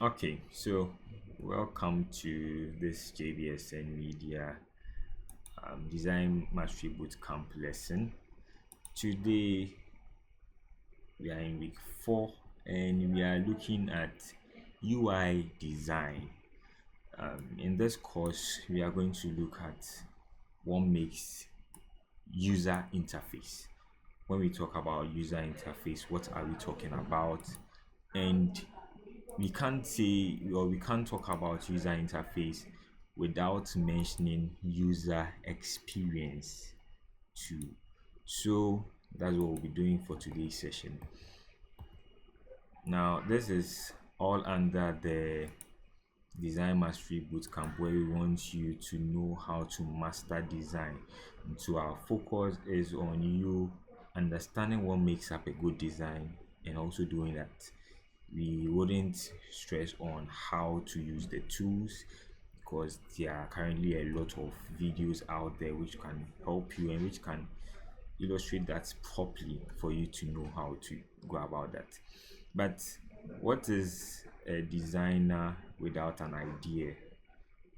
Okay, so welcome to this JBSN Media Design Mastery Bootcamp lesson. Today we are in week 4 and we are looking at UI design. In this course, we are going to look at what makes user interface. When we talk about user interface, what are we talking about? And we can't talk about user interface without mentioning user experience too. So that's what we'll be doing for today's session. Now, this is all under the Design Mastery Bootcamp, where we want you to know how to master design. So our focus is on you understanding what makes up a good design and also doing that. We wouldn't stress on how to use the tools because there are currently a lot of videos out there which can help you and which can illustrate that properly for you to know how to go about that. But what is a designer without an idea?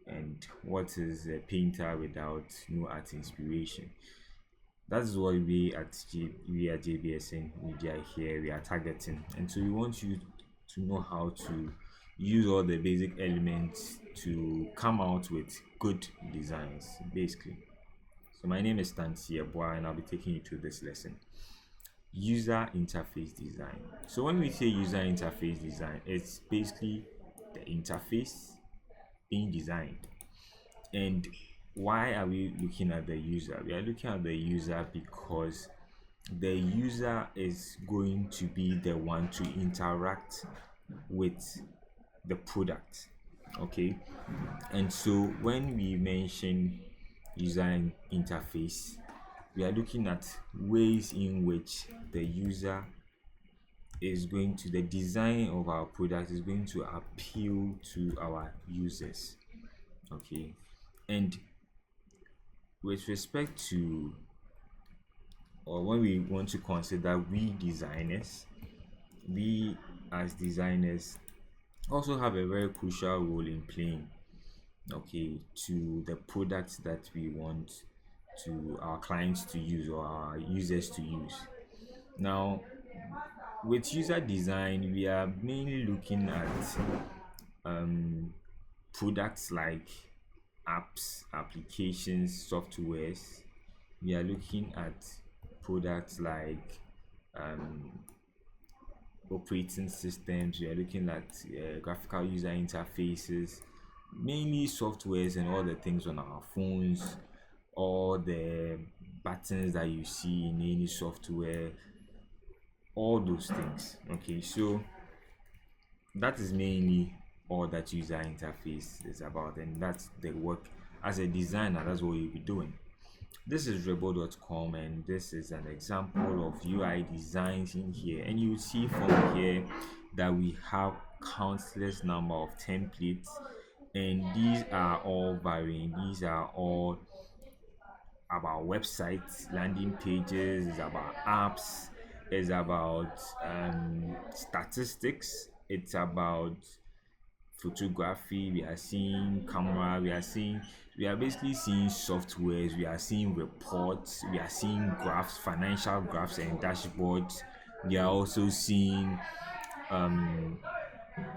And what is a painter without new art inspiration? That's what we at JBSN Media here we are targeting. And so we want you to know how to use all the basic elements to come out with good designs, basically. So my name is Stancy Eboa and I'll be taking you through this lesson. User interface design. So when we say user interface design, it's basically the interface being designed. And why are we looking at the user? We are looking at the user because the user is going to be the one to interact with the product. Okay, and so when we mention user interface, we are looking at ways in which the user is going to the design of our product is going to appeal to our users. Okay, and with respect to or when we want to consider we as designers also have a very crucial role in playing, okay, to the products that we want to our clients to use or our users to use. Now, with user design, we are mainly looking at um, products like apps, applications, softwares. We are looking at products like um, operating systems. We are looking at graphical user interfaces, mainly softwares and all the things on our phones, all the buttons that you see in any software, all those things. Okay, so that is mainly all that user interface is about, and that's the work as a designer. That's what you'll be doing. This is rebel.com and this is an example of UI designs in here, and you will see from here that we have countless number of templates, and these are all varying. These are all about websites, landing pages, it's about apps, it's about statistics, it's about photography, we are seeing camera, we are basically seeing softwares, we are seeing reports, we are seeing graphs, financial graphs and dashboards. We are also seeing um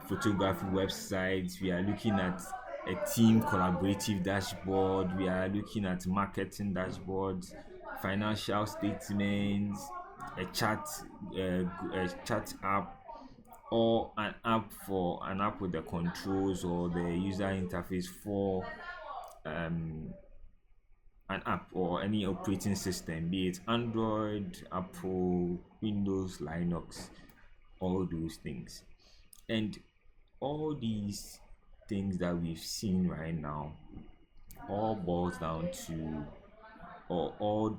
photography websites. We are looking at a team collaborative dashboard. We are looking at marketing dashboards, financial statements, a chat app, or an app with the controls or the user interface for um, an app or any operating system, be it Android, Apple, Windows, Linux, all those things. And all these things that we've seen right now all boils down to or all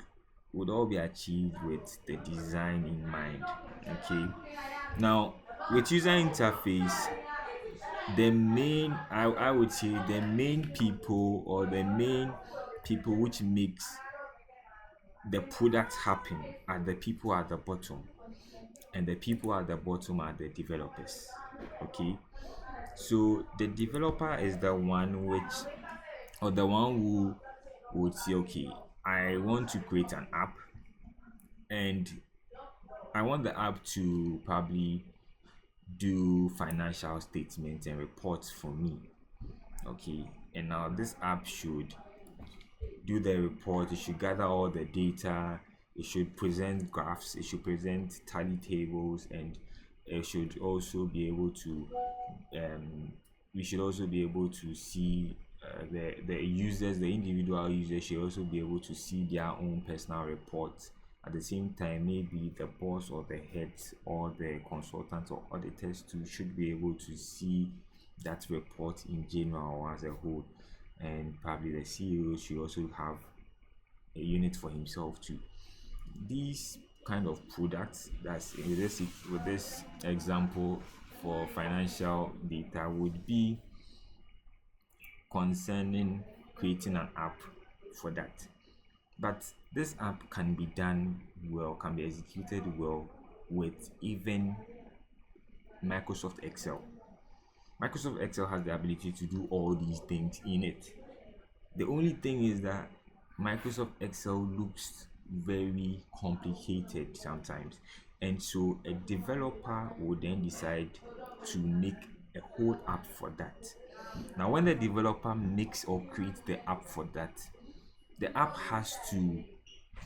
would all be achieved with the design in mind. Okay, now with user interface, the main I would say the main people or the main people which makes the product happen are the people at the bottom, and the people at the bottom are the developers. Okay, So the developer is the one which, or the one who would say, okay, I want to create an app, and I want the app to probably do financial statements and reports for me. Okay, and now this app should do the report, it should gather all the data, it should present graphs, it should present tally tables, and it should also be able to we should also be able to see the users, the individual users should also be able to see their own personal reports. At the same time, maybe the boss or the heads or the consultants or auditors too should be able to see that report in general or as a whole. And probably the CEO should also have a unit for himself too. These kind of products, that's with this example for financial data, would be concerning creating an app for that. But this app can be done well, can be executed well with even Microsoft Excel. Microsoft Excel has the ability to do all these things in it. The only thing is that Microsoft Excel looks very complicated sometimes, and so a developer would then decide to make a whole app for that. Now, when the developer makes or creates the app for that, the app has to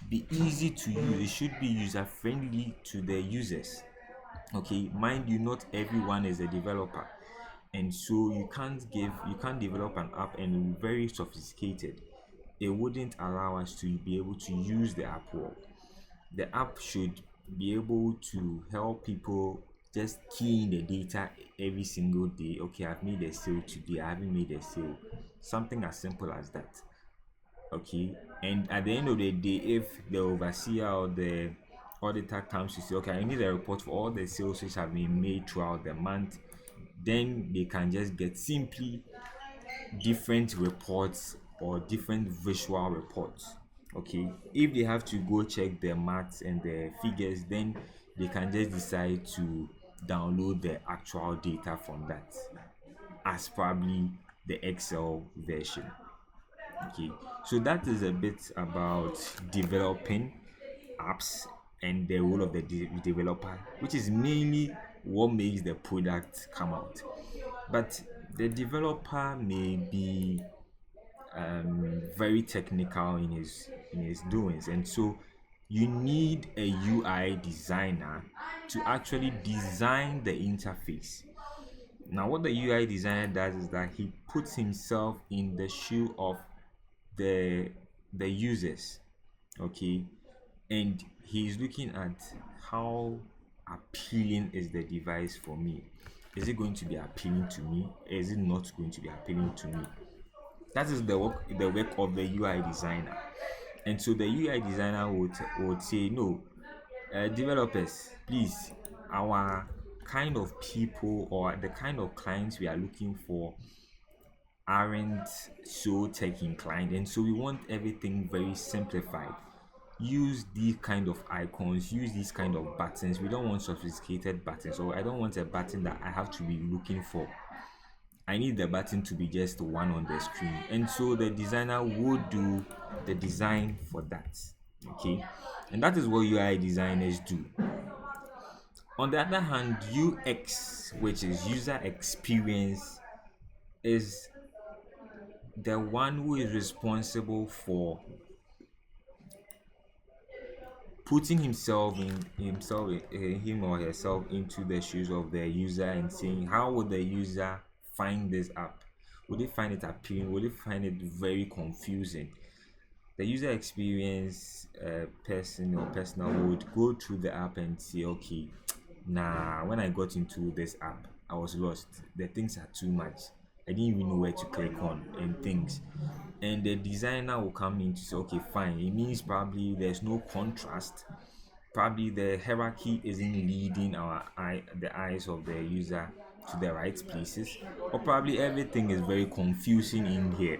be easy to use. It should be user friendly to the users. Okay, mind you, not everyone is a developer, and so you can't develop an app and be very sophisticated. It wouldn't allow us to be able to use the app well. The app should be able to help people just key in the data every single day. Okay, I've made a sale today, I haven't made a sale, something as simple as that. Okay, and at the end of the day, if the overseer or the auditor comes to say, okay, I need a report for all the sales which have been made throughout the month, then they can just get simply different reports or different visual reports. Okay, if they have to go check the maths and the figures, then they can just decide to download the actual data from that as probably the Excel version. Okay, so that is a bit about developing apps and the role of the developer, which is mainly what makes the product come out. But the developer may be very technical in his doings, and so you need a UI designer to actually design the interface. Now, what the UI designer does is that he puts himself in the shoe of the the users. Okay, and he's looking at how appealing is the device for me. Is it going to be appealing to me? Is it not going to be appealing to me? That is the work of the UI designer. And so the UI designer would say, no, developers, please, our kind of people or the kind of clients we are looking for aren't so tech inclined, and so we want everything very simplified. Use these kind of icons, use these kind of buttons. We don't want sophisticated buttons, or I don't want a button that I have to be looking for. I need the button to be just one on the screen, and so the designer would do the design for that. Okay, and that is what UI designers do. On the other hand, UX, which is user experience, is the one who is responsible for putting him or herself into the shoes of the user and saying, how would the user find this app? Would they find it appealing? Would they find it very confusing? The user experience person or personnel would go through the app and say, okay, nah, when I got into this app, I was lost. The things are too much. I didn't even know where to click on and things. And the designer will come in to say, okay, fine. It means probably there's no contrast. Probably the hierarchy isn't leading the eyes of the user to the right places, or probably everything is very confusing in here.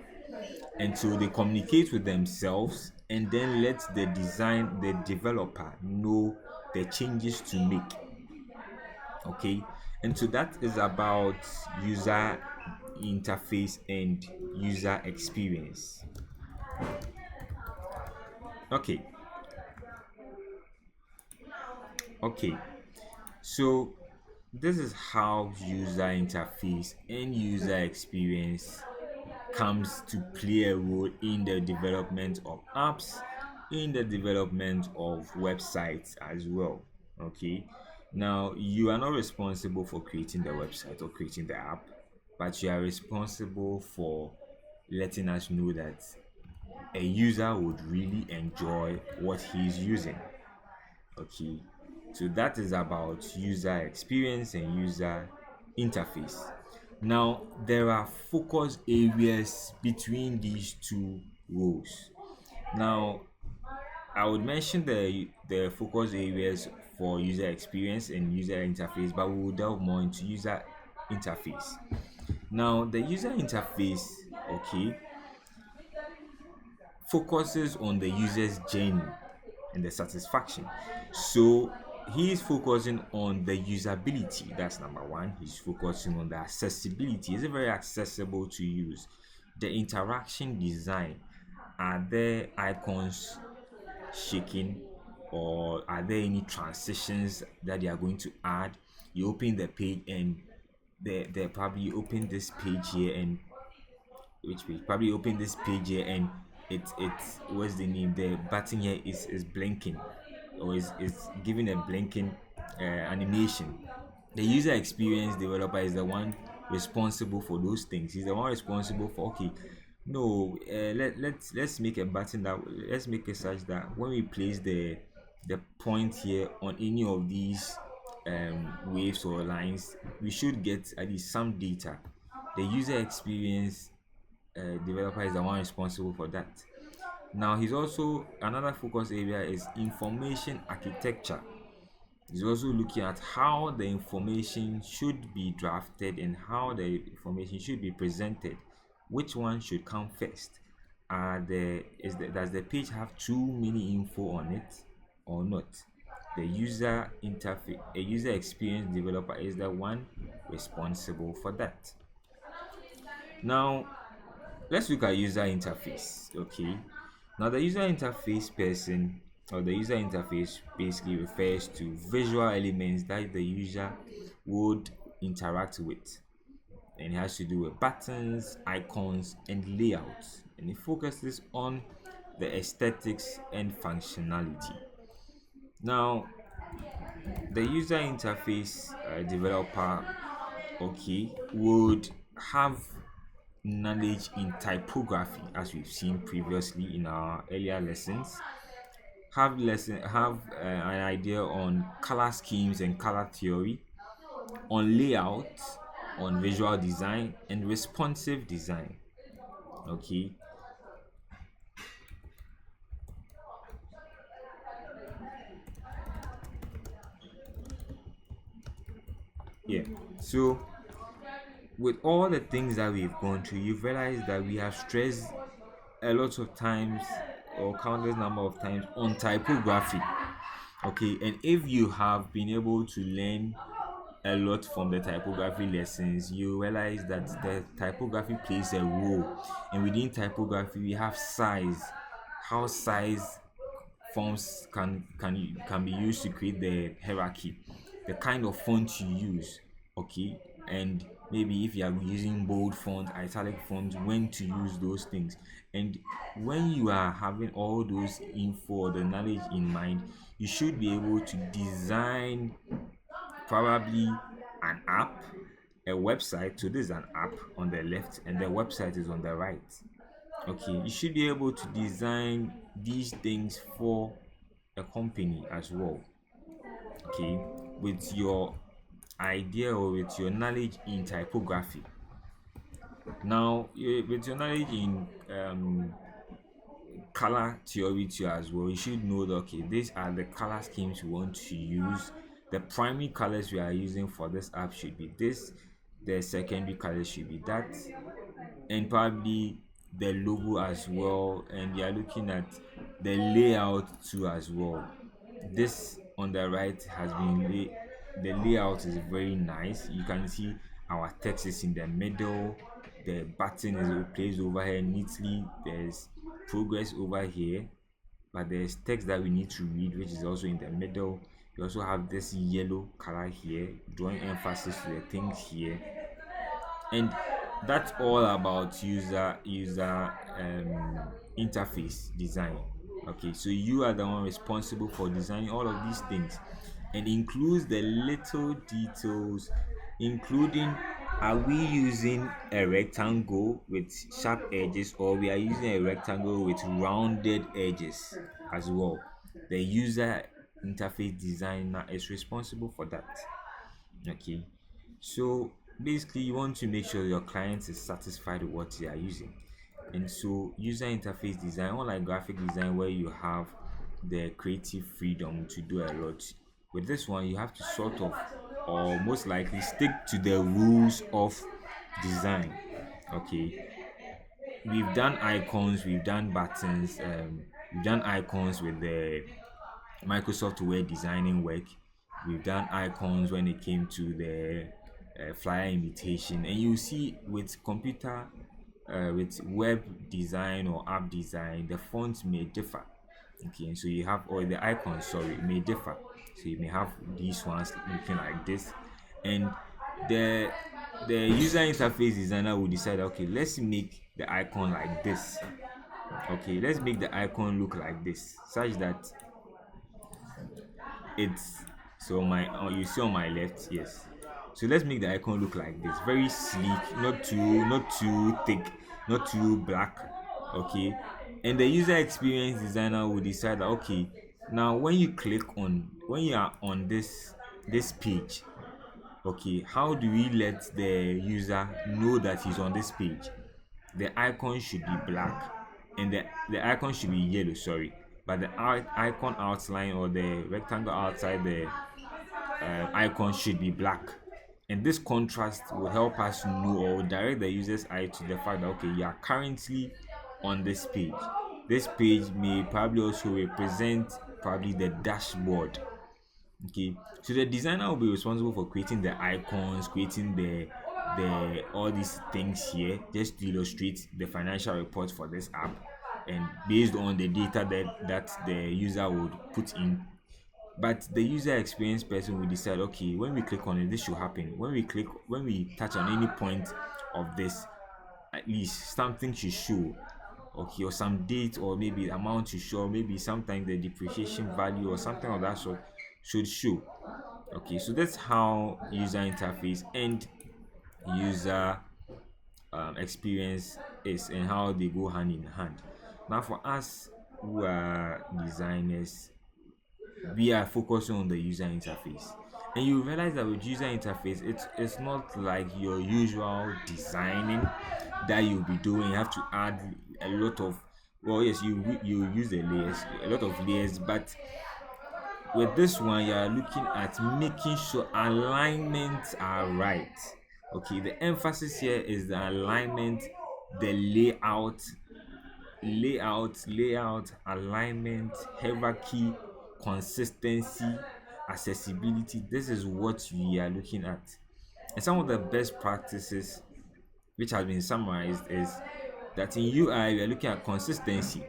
And so they communicate with themselves and then let the developer know the changes to make. Okay, And so that is about user interface and user experience. Okay, okay. So this is how user interface and user experience comes to play a role in the development of apps, in the development of websites as well. Okay, now you are not responsible for creating the website or creating the app, but you are responsible for letting us know that a user would really enjoy what he's using. Okay, so that is about user experience and user interface. Now there are focus areas between these two roles. Now I would mention the focus areas for user experience and user interface, but we will delve more into user interface. Now the user interface, okay, focuses on the user's journey and the satisfaction. So he is focusing on the usability. That's number one. He's focusing on the accessibility. Is it very accessible to use? The interaction design. Are there icons shaking, or are there any transitions that they are going to add? You open the page and they probably open this page here, and which page? Probably open this page here, and it's what's the name? The button here is blinking, or is giving a blinking animation. The user experience developer is the one responsible for those things. He's the one responsible for, okay, no, let's make a button that, let's make it such that when we place the point here on any of these waves or lines, we should get at least some data. The user experience developer is the one responsible for that. Now he's also, another focus area is information architecture. He's also looking at how the information should be drafted and how the information should be presented. Which one should come first? Does the page have too many info on it or not? The user interface, a user experience developer is the one responsible for that. Now let's look at user interface. Okay, now the user interface person, or the user interface, basically refers to visual elements that the user would interact with, and it has to do with buttons, icons, and layouts, and it focuses on the aesthetics and functionality. Now the user interface developer, okay, would have knowledge in typography, as we've seen previously in our earlier lessons. Have an idea on color schemes and color theory, on layout, on visual design, and responsive design. Okay, yeah. So with all the things that we've gone through, you've realized that we have stressed a lot of times, or countless number of times, on typography. Okay, and if you have been able to learn a lot from the typography lessons, you realize that the typography plays a role, and within typography we have size, how size forms can be used to create the hierarchy, the kind of font you use. Okay, and maybe if you are using bold font, italic font, when to use those things. And when you are having all those info or the knowledge in mind, you should be able to design probably an app, a website. So this is an app on the left and the website is on the right. Okay, you should be able to design these things for a company as well. Okay, with your idea or with your knowledge in typography. Now with your knowledge in color theory too as well, you should know that, okay, these are the color schemes we want to use. The primary colors we are using for this app should be this, the secondary colors should be that, and probably the logo as well. And you are looking at the layout too as well. This on the right has been the layout is very nice. You can see our text is in the middle, the button is placed over here neatly, there's progress over here, but there's text that we need to read, which is also in the middle. You also have this yellow color here, drawing emphasis to the things here, and that's all about user interface design. Okay, so you are the one responsible for designing all of these things, and includes the little details, including, are we using a rectangle with sharp edges, or we are using a rectangle with rounded edges as well. The user interface designer is responsible for that. Okay, so basically you want to make sure your client is satisfied with what they are using. And so user interface design, unlike graphic design where you have the creative freedom to do a lot, with this one you have to sort of, or most likely, stick to the rules of design. Okay, we've done icons, we've done buttons, we've done icons with the Microsoft Word designing work. We've done icons when it came to the flyer invitation, and you see with computer, with web design or app design, the fonts may differ. Okay, and so you have, or the icons, sorry, may differ. So you may have these ones looking like this, and the the user interface designer will decide, okay, let's make the icon like this. Okay, let's make the icon look like this, such that it's, so my, you see on my left, yes, so let's make the icon look like this, very sleek, not too thick, not too black. Okay, and the user experience designer will decide that, okay, now when you click on, when you are on this page, okay, how do we let the user know that he's on this page? The icon should be black, and the icon should be yellow, sorry, but the icon outline, or the rectangle outside the icon, should be black. And this contrast will help us know, or direct the user's eye to the fact that, okay, you are currently on this page. This page may probably also represent probably the dashboard. Okay, so the designer will be responsible for creating the icons, creating the all these things here, just to illustrate the financial report for this app, and based on the data that the user would put in. But the user experience person will decide, okay, when we click on it, this should happen. When we touch on any point of this, at least something should show. Okay, or some date, or maybe amount to show, maybe sometimes the depreciation value or something of that sort should show. Okay, so that's how user interface and user experience is, and how they go hand in hand. Now for us who are designers, we are focusing on the user interface, and you realize that with user interface, it's not like your usual designing that you'll be doing. You have to add a lot of, well, yes, you use the layers, a lot of layers, but with this one you are looking at making sure alignments are right. Okay, the emphasis here is the alignment, the layout, alignment, hierarchy, consistency, accessibility. This is what we are looking at. And some of the best practices which has been summarized is that in UI we are looking at consistency.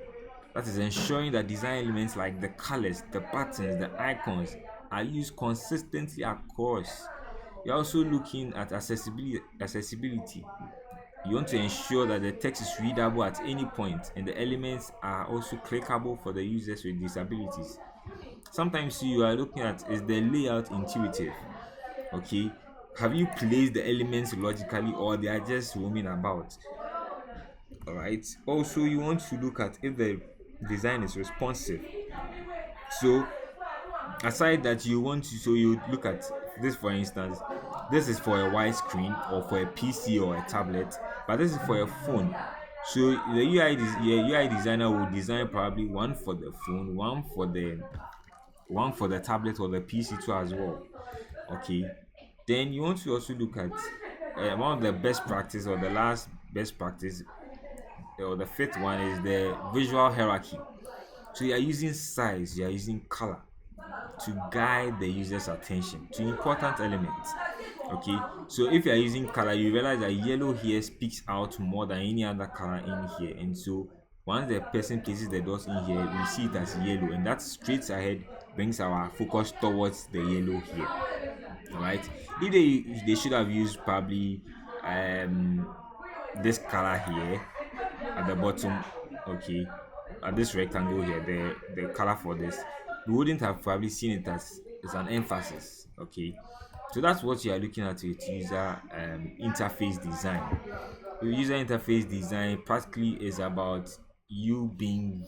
That is ensuring that design elements like the colors, the buttons, the icons are used consistently across. You're also looking at accessibility. You want to ensure that the text is readable at any point, and the elements are also clickable for the users with disabilities. Sometimes you are looking at, is the layout intuitive? Okay, have you placed the elements logically, or they are just roaming about? All right, also you want to look at if the design is responsive. So aside that, you want to, so you look at this, for instance, this is for a widescreen or for a PC or a tablet, but this is for a phone. So the UI designer will design probably one for the phone, one for the tablet or the PC too as well. Okay, then you want to also look at one of the best practice, or the last best practice, or the fifth one, is the visual hierarchy. So you are using size, you are using color, to guide the user's attention to important elements. Okay, so if you are using color, you realize that yellow here speaks out more than any other color in here, and so once the person places the dots in here, we see it as yellow, and that straight ahead brings our focus towards the yellow here. All right, if they should have used probably this color here at the bottom, okay, at this rectangle here, the color for this, we wouldn't have probably seen it as an emphasis. Okay, so that's what you are looking at with user interface design. User interface design practically is about you being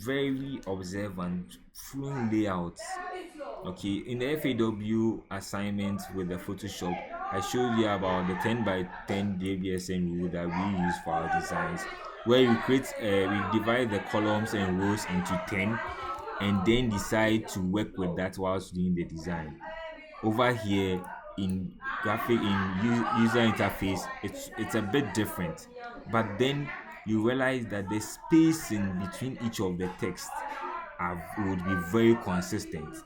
very observant through layouts. Okay, in the FAW assignment with the Photoshop, I showed you about the 10 by 10 DBSN rule that we use for our designs, where we divide the columns and rows into 10 and then decide to work with that whilst doing the design. Over here in user interface, it's a bit different, but then you realize that the spacing between each of the text would be very consistent.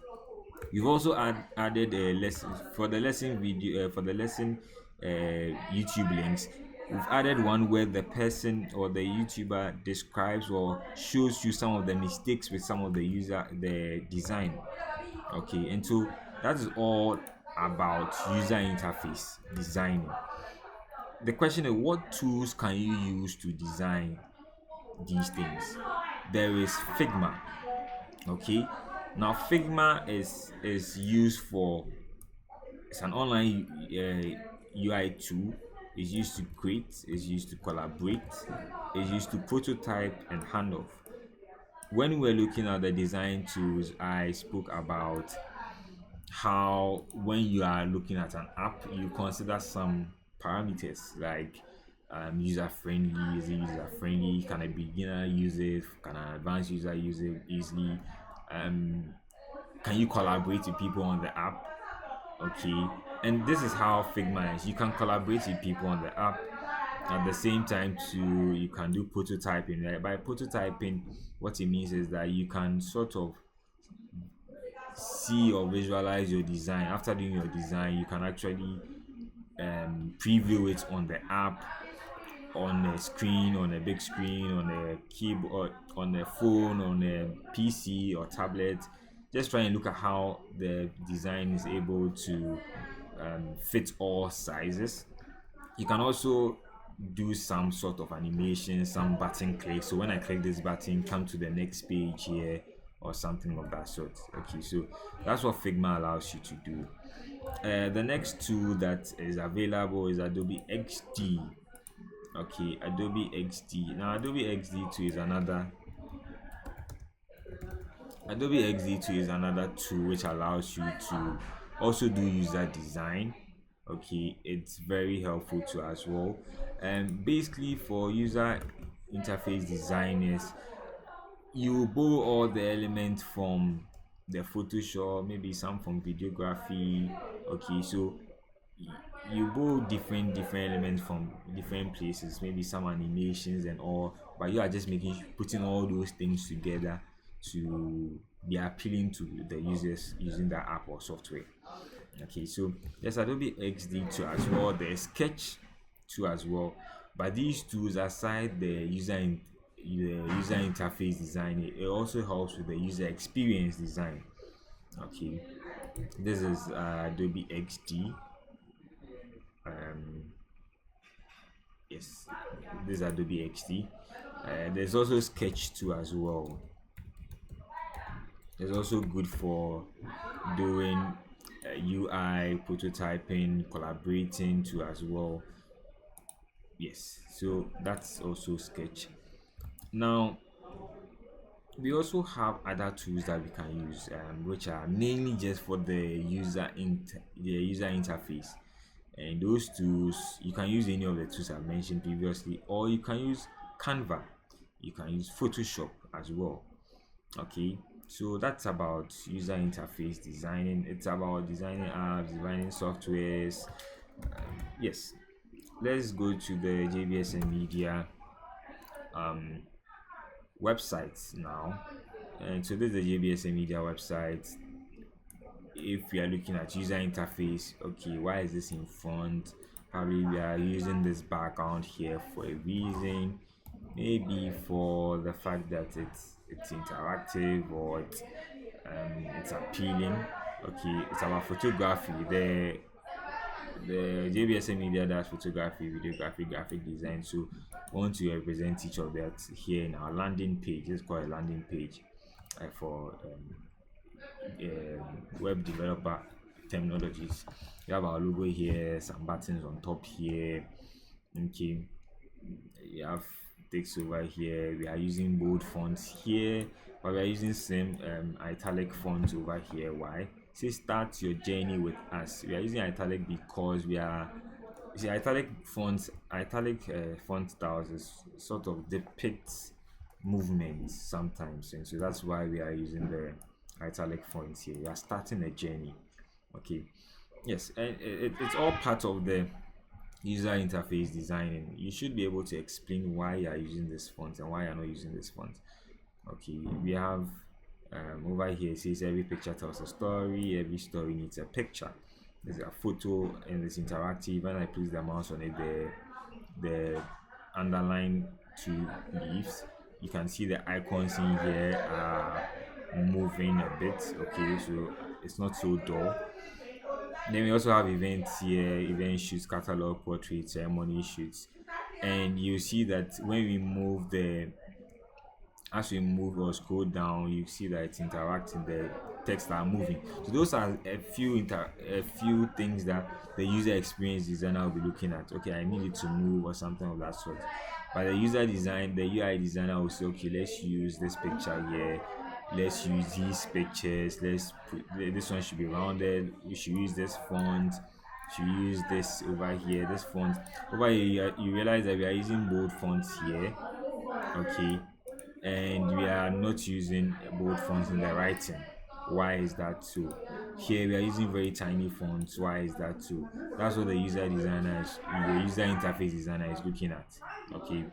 You've also added a lesson for the lesson video for the lesson YouTube links. We've added one where the person or the YouTuber describes or shows you some of the mistakes with some of the design. Okay, and so that is all about user interface designing. The question is, what tools can you use to design these things? There is Figma. Okay, now Figma is used for, it's an online UI tool. It's used to create, it's used to collaborate, it's used to prototype and handoff. When we're looking at the design tools, I spoke about how when you are looking at an app, you consider some parameters like user friendly. Is it user friendly? Can a beginner use it? Can an advanced user use it easily? Can you collaborate with people on the app? Okay, and this is how Figma is. You can collaborate with people on the app. At the same time too, you can do prototyping. Right? By prototyping, what it means is that you can sort of see or visualize your design. After doing your design, you can actually preview it on the app, on a screen, on a big screen, on a keyboard, on a phone, on a PC or tablet. Just try and look at how the design is able to fit all sizes. You can also do some sort of animation, some button click. So when I click this button, come to the next page here or something of that sort. Okay, so that's what Figma allows you to do. The next tool that is available is Adobe XD. Okay, Adobe XD. Now Adobe XD2 is another tool which allows you to also do user design. Okay, it's very helpful too as well. And basically for user interface designers, you borrow all the elements from the Photoshop, maybe some from videography. Okay, so you borrow different elements from different places, maybe some animations and all, but you are just putting all those things together to be appealing to the users using that app or software. Okay, so there's Adobe XD2 as well, there's Sketch 2 as well, but these tools, aside the user interface design, it also helps with the user experience design. Okay, this is Adobe XD. Yes, this is Adobe XD. There's also Sketch 2 as well. It's also good for doing UI prototyping, collaborating too as well. Yes, so that's also Sketch. Now we also have other tools that we can use, which are mainly just for the user interface. And those tools, you can use any of the tools I mentioned previously, or you can use Canva, you can use Photoshop as well. Okay, so that's about user interface designing. It's about designing apps, designing softwares. Yes, let's go to the JBSN Media websites now. And so this is the JBSM Media website. If we are looking at user interface, okay, why is this in front? Probably we are using this background here for a reason, maybe for the fact that it's interactive, or it's appealing. Okay, it's about photography. The JBSM Media does photography, videography, graphic design. So we want to represent each of that here in our landing page. It's called a landing page for web developer terminologies. We have our logo here, some buttons on top here. Okay, we have text over here. We are using bold fonts here, but we are using same italic fonts over here. Why? Say start your journey with us. We are using italic because we are, you see, italic font styles is sort of depicts movements sometimes, and so that's why we are using the italic fonts here. We are starting a journey. Okay, yes, and it's all part of the user interface designing. You should be able to explain why you are using this font and why you are not using this font. Okay, we have over here, it says every picture tells a story, every story needs a picture. There's a photo and it's interactive. When I place the mouse on it, the underline two leaves, you can see the icons in here are moving a bit. Okay, so it's not so dull. Then we also have events here, event shoots, catalog, portrait, ceremony shoots, and you see that when we move as we move or scroll down, you see that it's interacting, the text are moving. So those are a few things that the user experience designer will be looking at. Okay, I need it to move or something of that sort. But the UI designer will say, okay, let's use this picture here, let's use these pictures, this one should be rounded, we should use this font, should use this over here, this font over here. You realize that we are using bold fonts here. Okay, and we are not using bold fonts in the writing. Why is that so? Here we are using very tiny fonts. Why is that so? That's what the user interface designer is looking at. Okay,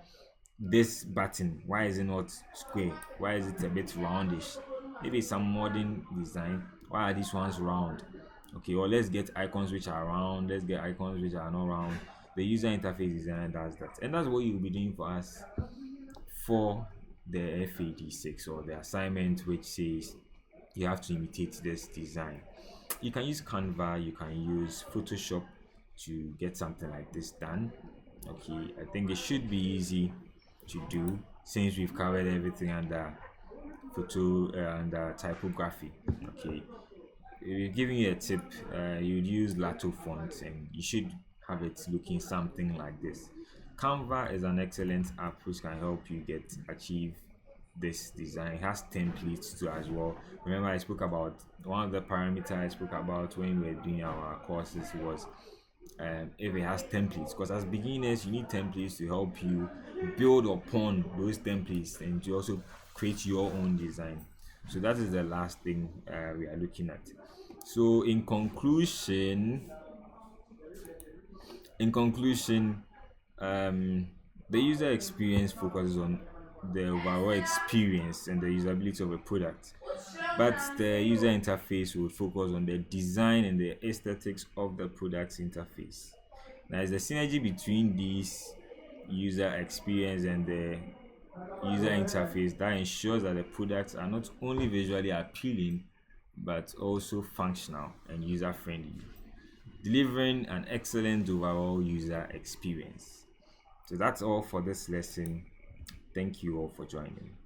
this button, why is it not square? Why is it a bit roundish? Maybe some modern design. Why are these ones round? Okay, or let's get icons which are round, let's get icons which are not round. The user interface designer does that, and that's what you'll be doing for us for the FAD6 or the assignment, which says you have to imitate this design. You can use Canva, you can use Photoshop to get something like this done. Okay, I think it should be easy to do since we've covered everything under photo and typography. Okay, we're giving you a tip. You'd use Lato fonts and you should have it looking something like this. Canva is an excellent app which can help you achieve this design. It has templates too as well. Remember, I spoke about one of the parameters I spoke about when we were doing our courses was if it has templates, because as beginners you need templates to help you build upon those templates and to also create your own design. So that is the last thing we are looking at. So in conclusion, the user experience focuses on the overall experience and the usability of a product, but the user interface will focus on the design and the aesthetics of the product's interface. Now, it's the synergy between these user experience and the user interface that ensures that the products are not only visually appealing but also functional and user friendly, delivering an excellent overall user experience. So that's all for this lesson. Thank you all for joining.